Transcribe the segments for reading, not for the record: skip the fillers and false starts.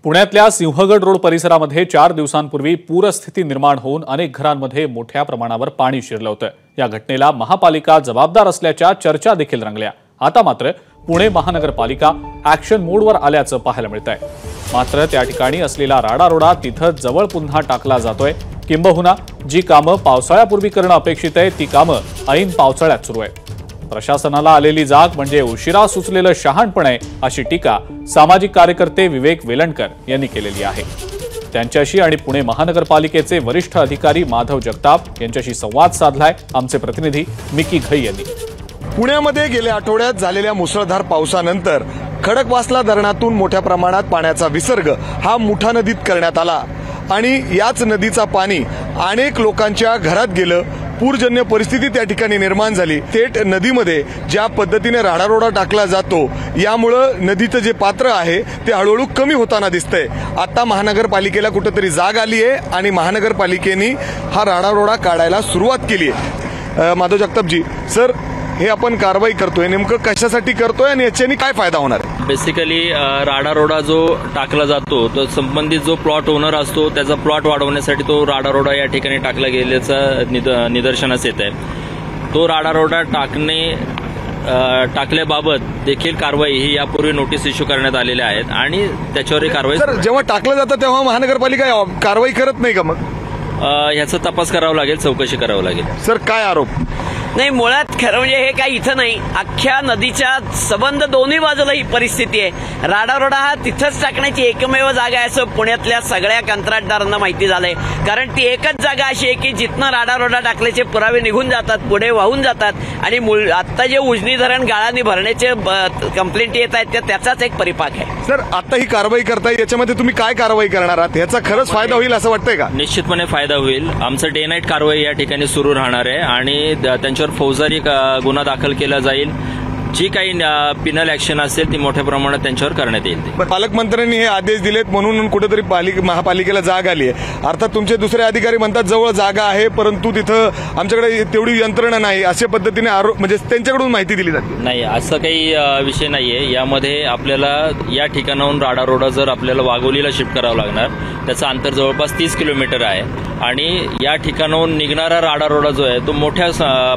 पुण्यातल्या सिंहगड रोड परिसरामध्ये 4 दिवसांपूर्वी पूरस्थिती निर्माण होऊन अनेक घरांमध्ये मोठ्या प्रमाणावर पाणी शिरलं होतं। या घटनेला महापालिका जबाबदार असल्याच्या चर्चा देखील रंगल्या। आता मात्र पुणे महानगरपालिका ॲक्शन मोडवर आल्याचं पाहायला मिळतंय। मात्र त्या ठिकाणी असलेला राडारोडा तिथं जवळ पुन्हा टाकला जातोय। किंबहुना जी कामं पावसाळ्यापूर्वी करणं अपेक्षित आहे ती कामं ऐन पावसाळ्यात सुरू आहे। प्रशासनाला आलेली जाग म्हणजे उशिरा सुचलेलं शहाणपण आहे अशी टीका सामाजिक कार्यकर्ते विवेक वेलणकर यांनी केलेली आहे। त्यांच्याशी आणि पुणे महानगरपालिकेचे वरिष्ठ अधिकारी माधव जगताप यांच्याशी संवाद साधलाय आमचे प्रतिनिधी मिकी घई यांनी। पुण्यामध्ये गेल्या आठवड्यात झालेल्या मुसळधार पावसानंतर खडकवासला धरणातून मोठ्या प्रमाणात पाण्याचा विसर्ग हा मुठा नदीत करण्यात आला आणि याच नदीचा पाणी अनेक लोकांच्या घरात गेलं। पूरजन्य परिस्थिती त्या ठिकाणी निर्माण झाली। थेट नदीमध्ये ज्या पद्धतीने राडारोडा टाकला जातो यामुळे नदीचं जे पात्र आहे ते हळूहळू कमी होताना दिसतंय। आता महानगरपालिकेला कुठेतरी जाग आली आहे आणि महानगरपालिकेने हा राडारोडा काढायला सुरुवात केली आहे। माधव जगताप जी, सर हे आपण कारवाई करतोय नेमकं कशासाठी करतोय आणि याच्याने काय फायदा होणार आहे? बेसिकली राडारोडा जो टाकला जातो तो संबंधित जो प्लॉट ओनर असतो त्याचा प्लॉट वाढवण्यासाठी तो राडारोडा या ठिकाणी टाकला गेल्याचं निदर्शनास येत आहे। तो राडारोडा टाकल्याबाबत देखील कारवाई ही यापूर्वी नोटीस इश्यू करण्यात आलेल्या आहेत आणि त्याच्यावर कारवाई। सर जेव्हा टाकलं जातं तेव्हा महानगरपालिका कारवाई करत नाही का? मग ह्याचा तपास करावा लागेल, चौकशी करावी लागेल। सर काय आरोप? नाही, मुळात खरं म्हणजे हे काही इथं नाही, अख्ख्या नदीच्या संबंध दोन्ही बाजूला ही परिस्थिती आहे। राडारोडा हा तिथंच टाकण्याची एकमेव जागा आहे असं पुण्यातल्या सगळ्या कंत्राटदारांना माहिती झालंय। कारण ती एकच जागा अशी आहे की जिथनं राडारोडा टाकल्याचे पुरावे निघून जातात, पुढे वाहून जातात आणि आता जे उजनी धरण गाळाने भरण्याचे कंप्लेंट येत आहेत त्याचाच एक परिपाक आहे। सर आता ही कारवाई करताय याच्यामध्ये तुम्ही काय कारवाई करणार आहात? याचा खरंच फायदा होईल असं वाटतंय का? निश्चितपणे फायदा होईल। आमचं डे नाईट कारवाई या ठिकाणी सुरू राहणार आहे आणि त्यांच्या फौजदारी गुन्हा दाखल केला जाईल। जी काही पिनल ऍक्शन असेल ती मोठ्या प्रमाणात त्यांच्यावर करण्यात येईल। पालकमंत्र्यांनी हे आदेश दिलेत म्हणून कुठेतरी महापालिकेला जाग आली आहे। अर्थात तुमचे दुसरे अधिकारी म्हणतात जवळ जागा आहे परंतु तिथं आमच्याकडे तेवढी यंत्रणा नाही अशा पद्धतीने म्हणजे त्यांच्याकडून माहिती दिली जाते। नाही, असं काही विषय नाहीये। यामध्ये आपल्याला या ठिकाणाहून राडारोडा जर आपल्याला वाघोलीला शिफ्ट करावं लागणार, त्याचं अंतर जवळपास 30 किलोमीटर आहे आणि या ठिकाणाहून निघणारा राडारोडा जो आहे तो मोठ्या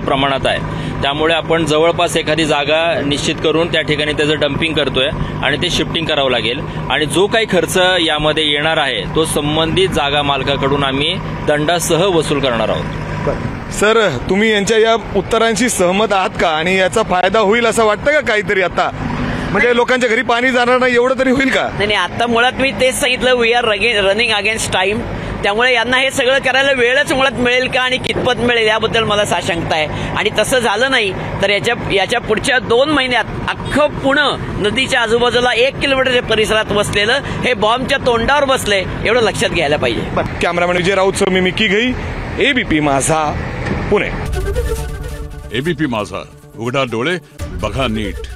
प्रमाणात आहे। त्यामुळे आपण जवळपास एखादी जागा निश्चित करून त्या ठिकाणी त्याचं डम्पिंग करतोय आणि ते शिफ्टिंग करावं लागेल आणि जो काही खर्च यामध्ये येणार आहे तो संबंधित जागा मालकाकडून आम्ही दंडासह वसूल करणार आहोत। सर तुम्ही यांच्या या उत्तरांशी सहमत आहात का आणि याचा फायदा होईल असं वाटतं का काहीतरी? आता म्हणजे लोकांच्या घरी पाणी जाणार नाही एवढं तरी होईल का? नाही, आता मुळात मी तेच सांगितलं, we are running against time. त्यामुळे यांना हे सगळं करायला वेळच मुळात मिळेल का आणि कितपत मिळेल याबद्दल मला साशंकता आहे। आणि तसं झालं नाही तर याच्या पुढच्या 2 महिन्यात अख्खं पुणे नदीच्या आजूबाजूला 1 किलोमीटरच्या परिसरात बसलेलं हे बॉम्बच्या तोंडावर बसले एवढं लक्षात घ्यायला पाहिजे। कॅमेरामॅन विजय राऊत सर, मी मिकी घई, एबीपी माझा, पुणे। एबीपी माझा, उघडा डोळे बघा नीट।